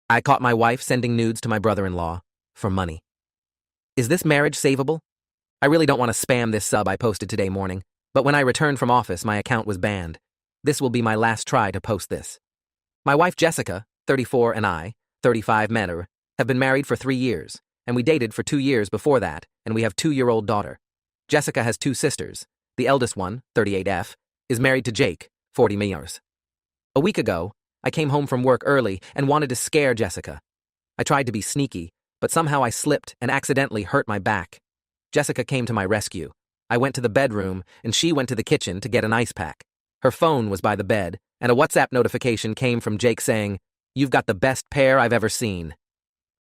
I caught my wife sending nudes to my brother-in-law for money. Is this marriage savable? I really don't want to spam this sub I posted today morning, but when I returned from office, my account was banned. This will be my last try to post this. My wife Jessica, 34, and I, 35, met her, have been married for 3 years, and we dated for 2 years before that, and we have a 2-year-old daughter. Jessica has 2 sisters. The eldest one, 38F, is married to Jake, 40 years. A week ago, I came home from work early and wanted to scare Jessica. I tried to be sneaky, but somehow I slipped and accidentally hurt my back. Jessica came to my rescue. I went to the bedroom, and she went to the kitchen to get an ice pack. Her phone was by the bed, and a WhatsApp notification came from Jake saying, "You've got the best pair I've ever seen."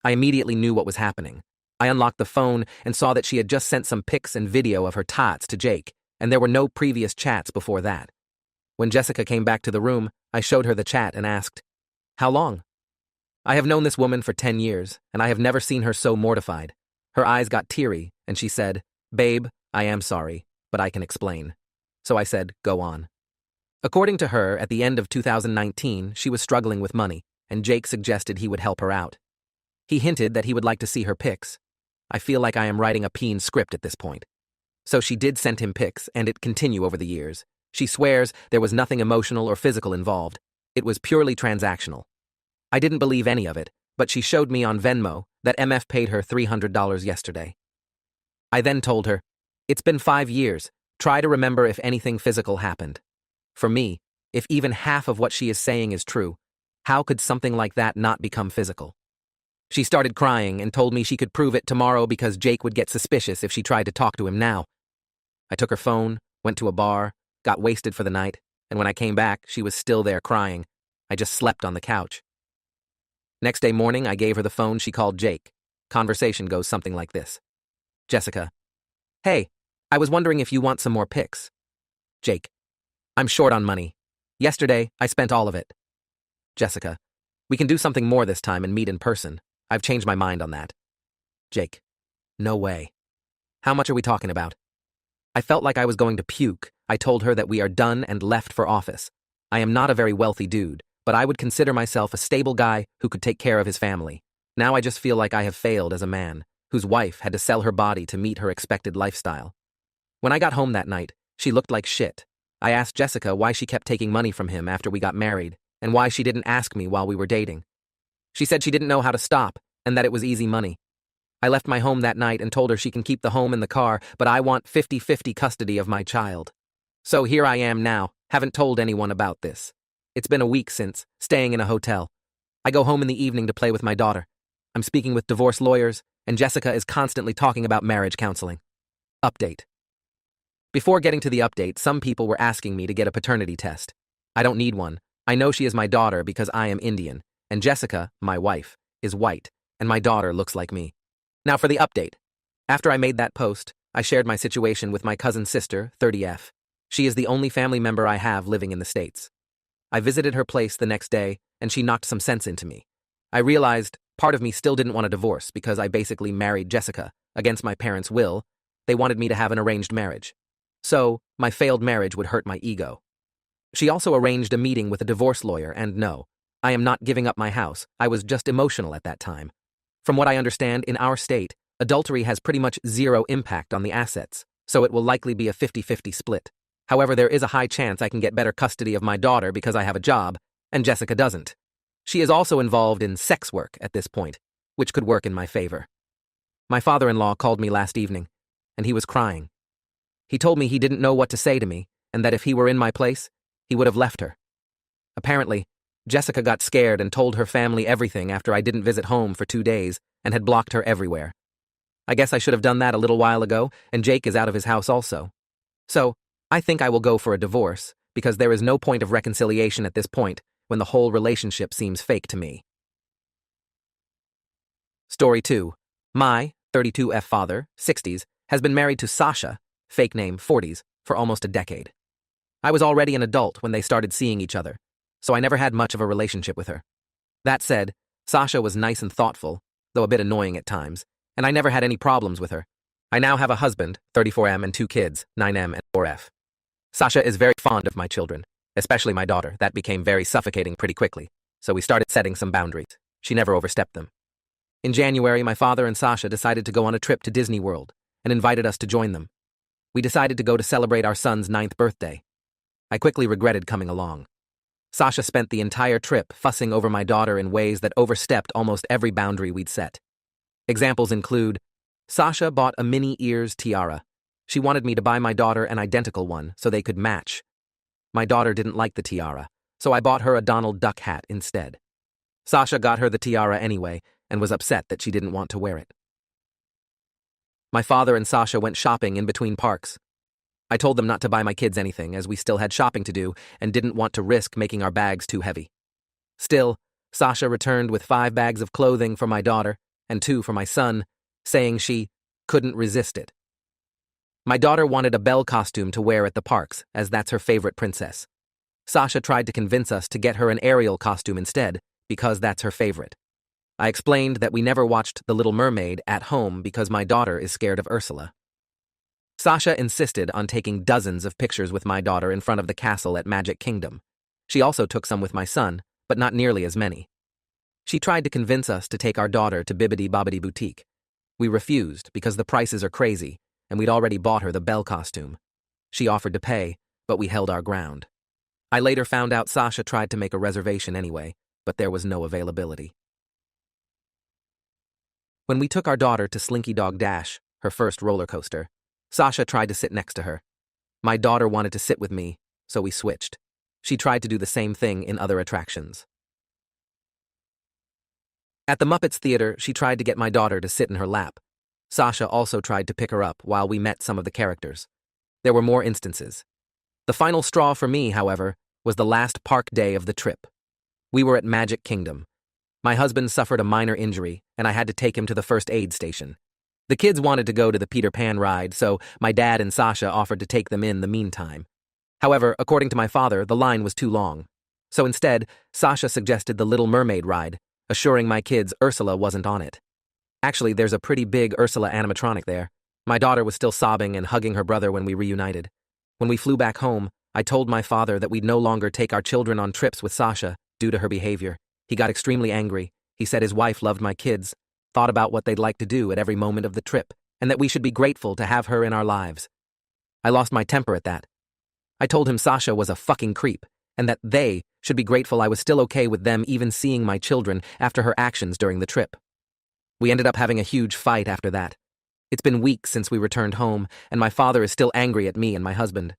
I immediately knew what was happening. I unlocked the phone and saw that she had just sent some pics and video of her tots to Jake, and there were no previous chats before that. When Jessica came back to the room, I showed her the chat and asked, "How long?" I have known this woman for 10 years, and I have never seen her so mortified. Her eyes got teary, and she said, "Babe, I am sorry, but I can explain." So I said, "Go on." According to her, at the end of 2019, she was struggling with money, and Jake suggested he would help her out. He hinted that he would like to see her pics. I feel like I am writing a peen script at this point. So she did send him pics, and it continued over the years. She swears there was nothing emotional or physical involved. It was purely transactional. I didn't believe any of it, but she showed me on Venmo that MF paid her $300 yesterday. I then told her, "It's been 5 years. Try to remember if anything physical happened." For me, if even half of what she is saying is true, how could something like that not become physical? She started crying and told me she could prove it tomorrow because Jake would get suspicious if she tried to talk to him now. I took her phone, went to a bar, got wasted for the night, and when I came back, she was still there crying. I just slept on the couch. Next day morning, I gave her the phone. She called Jake. Conversation goes something like this. Jessica: "Hey, I was wondering if you want some more pics." Jake: "I'm short on money. Yesterday, I spent all of it." Jessica: "We can do something more this time and meet in person. I've changed my mind on that." Jake: "No way. How much are we talking about?" I felt like I was going to puke. I told her that we are done and left for office. I am not a very wealthy dude, but I would consider myself a stable guy who could take care of his family. Now I just feel like I have failed as a man, whose wife had to sell her body to meet her expected lifestyle. When I got home that night, she looked like shit. I asked Jessica why she kept taking money from him after we got married, and why she didn't ask me while we were dating. She said she didn't know how to stop, and that it was easy money. I left my home that night and told her she can keep the home and the car, but I want 50-50 custody of my child. So here I am now, haven't told anyone about this. It's been a week since, staying in a hotel. I go home in the evening to play with my daughter. I'm speaking with divorce lawyers, and Jessica is constantly talking about marriage counseling. Update. Before getting to the update, some people were asking me to get a paternity test. I don't need one. I know she is my daughter because I am Indian, and Jessica, my wife, is white, and my daughter looks like me. Now for the update. After I made that post, I shared my situation with my cousin's sister, 30F. She is the only family member I have living in the States. I visited her place the next day, and she knocked some sense into me. I realized part of me still didn't want a divorce because I basically married Jessica against my parents' will. They wanted me to have an arranged marriage. So, my failed marriage would hurt my ego. She also arranged a meeting with a divorce lawyer, and no, I am not giving up my house. I was just emotional at that time. From what I understand, in our state, adultery has pretty much zero impact on the assets, so it will likely be a 50-50 split. However, there is a high chance I can get better custody of my daughter because I have a job, and Jessica doesn't. She is also involved in sex work at this point, which could work in my favor. My father-in-law called me last evening, and he was crying. He told me he didn't know what to say to me, and that if he were in my place, he would have left her. Apparently, Jessica got scared and told her family everything after I didn't visit home for 2 days and had blocked her everywhere. I guess I should have done that a little while ago, and Jake is out of his house also. So, I think I will go for a divorce, because there is no point of reconciliation at this point when the whole relationship seems fake to me. Story 2. My 32F father, 60s, has been married to Sasha, fake name 40s, for almost a decade. I was already an adult when they started seeing each other, so I never had much of a relationship with her. That said, Sasha was nice and thoughtful, though a bit annoying at times, and I never had any problems with her. I now have a husband, 34M, and 2 kids, 9M and 4F. Sasha is very fond of my children, especially my daughter. That became very suffocating pretty quickly, so we started setting some boundaries. She never overstepped them. In January, my father and Sasha decided to go on a trip to Disney World and invited us to join them. We decided to go to celebrate our son's 9th birthday. I quickly regretted coming along. Sasha spent the entire trip fussing over my daughter in ways that overstepped almost every boundary we'd set. Examples include, Sasha bought a mini ears tiara. She wanted me to buy my daughter an identical one so they could match. My daughter didn't like the tiara, so I bought her a Donald Duck hat instead. Sasha got her the tiara anyway and was upset that she didn't want to wear it. My father and Sasha went shopping in between parks. I told them not to buy my kids anything as we still had shopping to do and didn't want to risk making our bags too heavy. Still, Sasha returned with 5 bags of clothing for my daughter and 2 for my son, saying she couldn't resist it. My daughter wanted a Belle costume to wear at the parks, as that's her favorite princess. Sasha tried to convince us to get her an Ariel costume instead, because that's her favorite. I explained that we never watched The Little Mermaid at home because my daughter is scared of Ursula. Sasha insisted on taking dozens of pictures with my daughter in front of the castle at Magic Kingdom. She also took some with my son, but not nearly as many. She tried to convince us to take our daughter to Bibbidi Bobbidi Boutique. We refused because the prices are crazy, and we'd already bought her the Belle costume. She offered to pay, but we held our ground. I later found out Sasha tried to make a reservation anyway, but there was no availability. When we took our daughter to Slinky Dog Dash, her first roller coaster, Sasha tried to sit next to her. My daughter wanted to sit with me, so we switched. She tried to do the same thing in other attractions. At the Muppets Theater, she tried to get my daughter to sit in her lap. Sasha also tried to pick her up while we met some of the characters. There were more instances. The final straw for me, however, was the last park day of the trip. We were at Magic Kingdom. My husband suffered a minor injury, and I had to take him to the first aid station. The kids wanted to go to the Peter Pan ride, so my dad and Sasha offered to take them in the meantime. However, according to my father, the line was too long. So instead, Sasha suggested the Little Mermaid ride, assuring my kids Ursula wasn't on it. Actually, there's a pretty big Ursula animatronic there. My daughter was still sobbing and hugging her brother when we reunited. When we flew back home, I told my father that we'd no longer take our children on trips with Sasha due to her behavior. He got extremely angry. He said his wife loved my kids, thought about what they'd like to do at every moment of the trip, and that we should be grateful to have her in our lives. I lost my temper at that. I told him Sasha was a fucking creep, and that they should be grateful I was still okay with them even seeing my children after her actions during the trip. We ended up having a huge fight after that. It's been weeks since we returned home, and my father is still angry at me and my husband.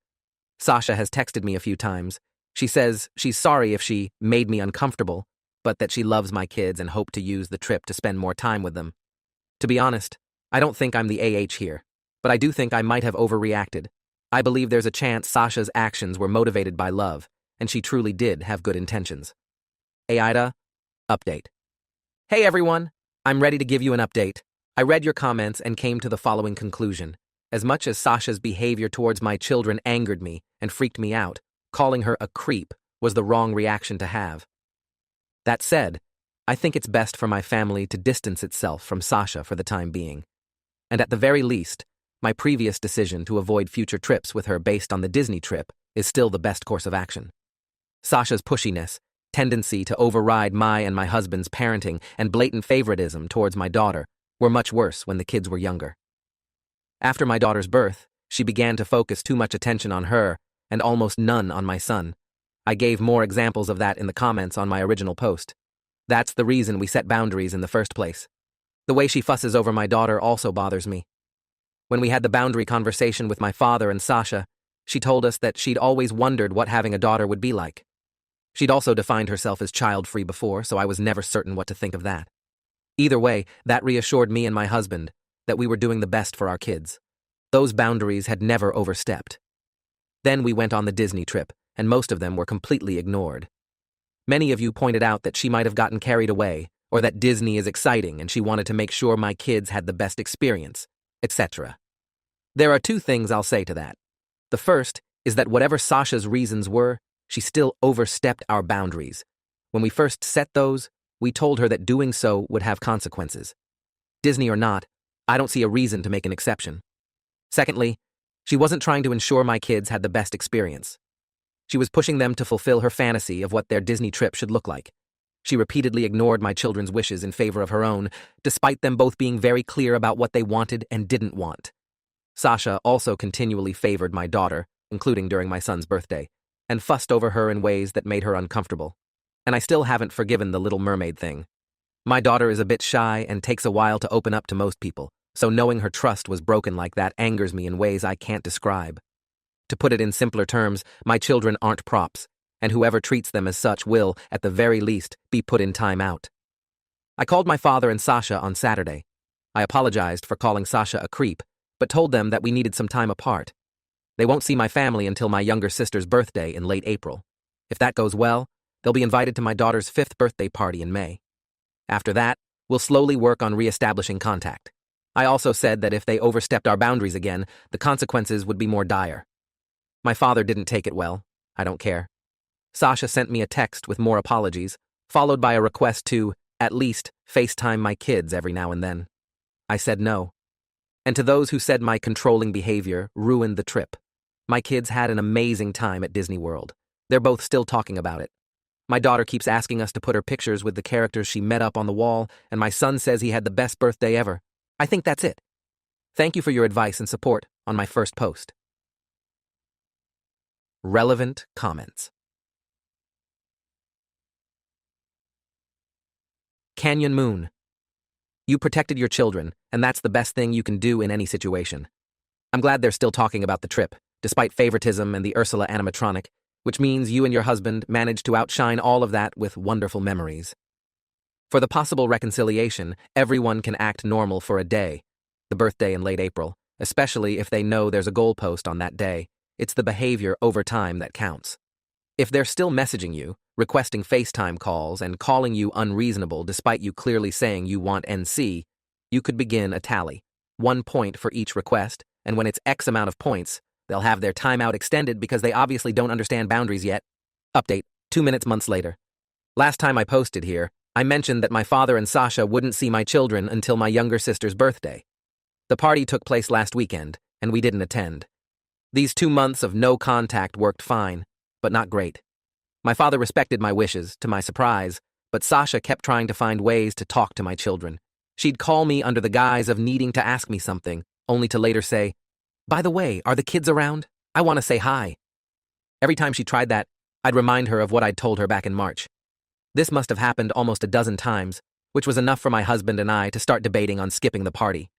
Sasha has texted me a few times. She says she's sorry if she made me uncomfortable, but that she loves my kids and hoped to use the trip to spend more time with them. To be honest, I don't think I'm the AH here, but I do think I might have overreacted. I believe there's a chance Sasha's actions were motivated by love, and she truly did have good intentions. Aida, update. Hey everyone, I'm ready to give you an update. I read your comments and came to the following conclusion. As much as Sasha's behavior towards my children angered me and freaked me out, calling her a creep was the wrong reaction to have. That said, I think it's best for my family to distance itself from Sasha for the time being. And at the very least, my previous decision to avoid future trips with her based on the Disney trip is still the best course of action. Sasha's pushiness, tendency to override my and my husband's parenting, and blatant favoritism towards my daughter were much worse when the kids were younger. After my daughter's birth, she began to focus too much attention on her and almost none on my son. I gave more examples of that in the comments on my original post. That's the reason we set boundaries in the first place. The way she fusses over my daughter also bothers me. When we had the boundary conversation with my father and Sasha, she told us that she'd always wondered what having a daughter would be like. She'd also defined herself as child-free before, so I was never certain what to think of that. Either way, that reassured me and my husband that we were doing the best for our kids. Those boundaries had never overstepped. Then we went on the Disney trip, and most of them were completely ignored. Many of you pointed out that she might have gotten carried away, or that Disney is exciting and she wanted to make sure my kids had the best experience, etc. There are 2 things I'll say to that. The first is that whatever Sasha's reasons were, she still overstepped our boundaries. When we first set those, we told her that doing so would have consequences. Disney or not, I don't see a reason to make an exception. Secondly, she wasn't trying to ensure my kids had the best experience. She was pushing them to fulfill her fantasy of what their Disney trip should look like. She repeatedly ignored my children's wishes in favor of her own, despite them both being very clear about what they wanted and didn't want. Sasha also continually favored my daughter, including during my son's birthday, and fussed over her in ways that made her uncomfortable. And I still haven't forgiven the Little Mermaid thing. My daughter is a bit shy and takes a while to open up to most people, so knowing her trust was broken like that angers me in ways I can't describe. To put it in simpler terms, my children aren't props, and whoever treats them as such will, at the very least, be put in time out. I called my father and Sasha on Saturday. I apologized for calling Sasha a creep, but told them that we needed some time apart. They won't see my family until my younger sister's birthday in late April. If that goes well, they'll be invited to my daughter's 5th birthday party in May. After that, we'll slowly work on re-establishing contact. I also said that if they overstepped our boundaries again, the consequences would be more dire. My father didn't take it well. I don't care. Sasha sent me a text with more apologies, followed by a request to, at least, FaceTime my kids every now and then. I said no. And to those who said my controlling behavior ruined the trip, my kids had an amazing time at Disney World. They're both still talking about it. My daughter keeps asking us to put her pictures with the characters she met up on the wall, and my son says he had the best birthday ever. I think that's it. Thank you for your advice and support on my first post. Relevant comments. Canyon Moon. You protected your children, and that's the best thing you can do in any situation. I'm glad they're still talking about the trip, despite favoritism and the Ursula animatronic, which means you and your husband managed to outshine all of that with wonderful memories. For the possible reconciliation, everyone can act normal for a day, the birthday in late April, especially if they know there's a goalpost on that day. It's the behavior over time that counts. If they're still messaging you, requesting FaceTime calls, and calling you unreasonable despite you clearly saying you want NC, you could begin a tally. 1 point for each request, and when it's X amount of points, they'll have their timeout extended because they obviously don't understand boundaries yet. Update, 2 months later. Last time I posted here, I mentioned that my father and Sasha wouldn't see my children until my younger sister's birthday. The party took place last weekend, and we didn't attend. These 2 months of no contact worked fine, but not great. My father respected my wishes, to my surprise, but Sasha kept trying to find ways to talk to my children. She'd call me under the guise of needing to ask me something, only to later say, "By the way, are the kids around? I want to say hi." Every time she tried that, I'd remind her of what I'd told her back in March. This must have happened almost a dozen times, which was enough for my husband and I to start debating on skipping the party.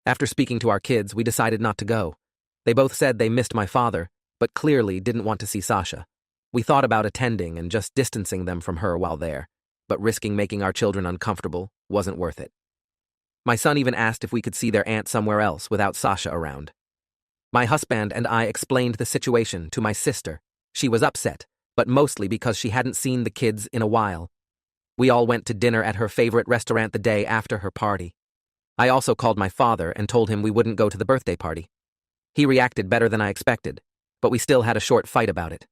After speaking to our kids, we decided not to go. They both said they missed my father, but clearly didn't want to see Sasha. We thought about attending and just distancing them from her while there, but risking making our children uncomfortable wasn't worth it. My son even asked if we could see their aunt somewhere else without Sasha around. My husband and I explained the situation to my sister. She was upset, but mostly because she hadn't seen the kids in a while. We all went to dinner at her favorite restaurant the day after her party. I also called my father and told him we wouldn't go to the birthday party. He reacted better than I expected, but we still had a short fight about it.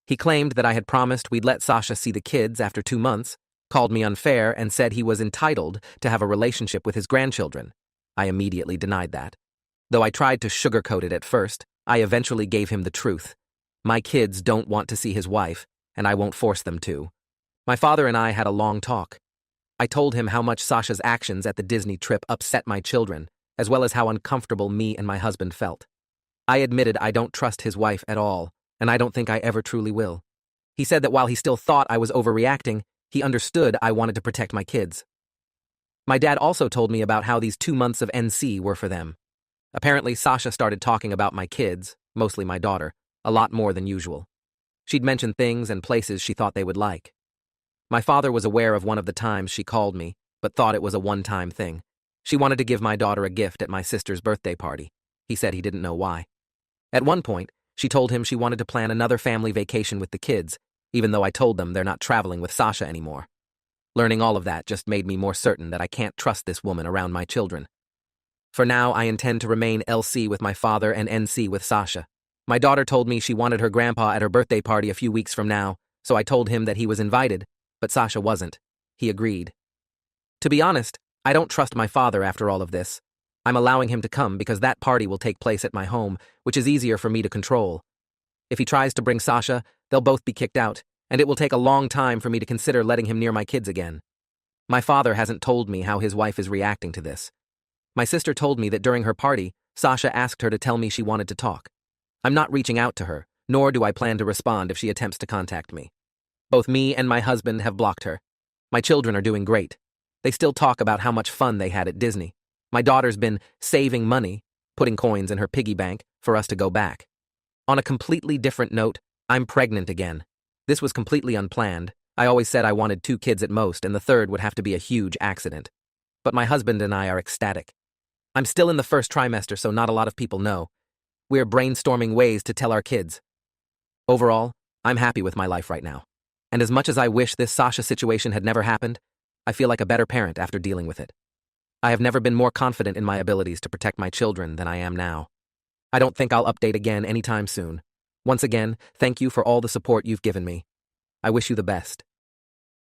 He claimed that I had promised we'd let Sasha see the kids after 2 months, called me unfair, and said he was entitled to have a relationship with his grandchildren. I immediately denied that. Though I tried to sugarcoat it at first, I eventually gave him the truth. My kids don't want to see his wife, and I won't force them to. My father and I had a long talk. I told him how much Sasha's actions at the Disney trip upset my children, as well as how uncomfortable me and my husband felt. I admitted I don't trust his wife at all, and I don't think I ever truly will. He said that while he still thought I was overreacting, he understood I wanted to protect my kids. My dad also told me about how these 2 months of NC were for them. Apparently, Sasha started talking about my kids, mostly my daughter, a lot more than usual. She'd mention things and places she thought they would like. My father was aware of one of the times she called me, but thought it was a one-time thing. She wanted to give my daughter a gift at my sister's birthday party. He said he didn't know why. At one point, she told him she wanted to plan another family vacation with the kids, even though I told them they're not traveling with Sasha anymore. Learning all of that just made me more certain that I can't trust this woman around my children. For now, I intend to remain LC with my father and NC with Sasha. My daughter told me she wanted her grandpa at her birthday party a few weeks from now, so I told him that he was invited, but Sasha wasn't. He agreed. To be honest, I don't trust my father after all of this. I'm allowing him to come because that party will take place at my home, which is easier for me to control. If he tries to bring Sasha, they'll both be kicked out, and it will take a long time for me to consider letting him near my kids again. My father hasn't told me how his wife is reacting to this. My sister told me that during her party, Sasha asked her to tell me she wanted to talk. I'm not reaching out to her, nor do I plan to respond if she attempts to contact me. Both me and my husband have blocked her. My children are doing great. They still talk about how much fun they had at Disney. My daughter's been saving money, putting coins in her piggy bank, for us to go back. On a completely different note, I'm pregnant again. This was completely unplanned. I always said I wanted 2 kids at most, and the third would have to be a huge accident. But my husband and I are ecstatic. I'm still in the first trimester, so not a lot of people know. We're brainstorming ways to tell our kids. Overall, I'm happy with my life right now. And as much as I wish this Sasha situation had never happened, I feel like a better parent after dealing with it. I have never been more confident in my abilities to protect my children than I am now. I don't think I'll update again anytime soon. Once again, thank you for all the support you've given me. I wish you the best.